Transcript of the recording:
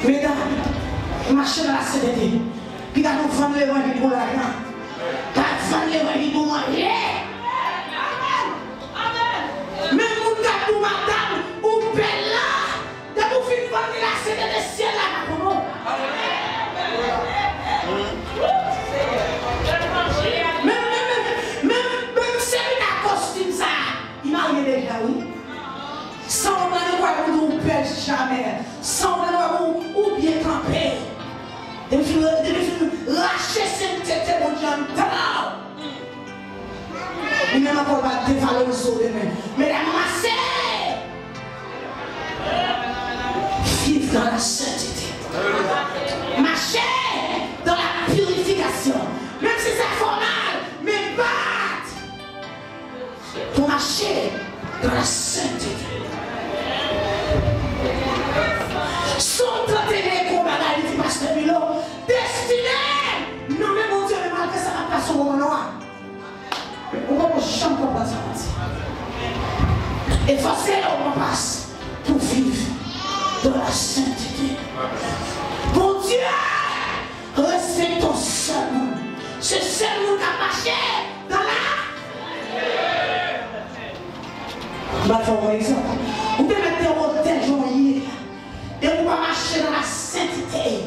Mesdames, marchez dans la CDT. Puis quand nous vendons l'évangile pour l'argent, quand nous vendons l'évangile pour manger, même nous, nous madame, ou belle là, quand nous finissons vendre la CDT ciel là, pour nous. Même si un costume ça, il m'a déjà, oui. Sans on ne perd jamais. Sans on bien camper. Depuis lâcher cette tête, mon Dieu, il n'a pas de dévaloriser demain. Mesdames, massez. Vivre dans la sainteté. Marcher dans la purification. Même si c'est formal, mais battre. Pour marcher dans la sainteté. Son 31 combat là, il dit pasteur Milot, destiné. Non mais mon Dieu, mais malgré ça, va passer au moment noir. On va pas chambre pour passer. Et forcément, on passe pour vivre dans la sainteté. Mon Dieu, respecte ton seul monde. C'est seul monde qui a marché dans la. Bah, faut voir exemple. Vous pouvez mettre des hôtels journaliers. Et on va marcher dans la sainteté.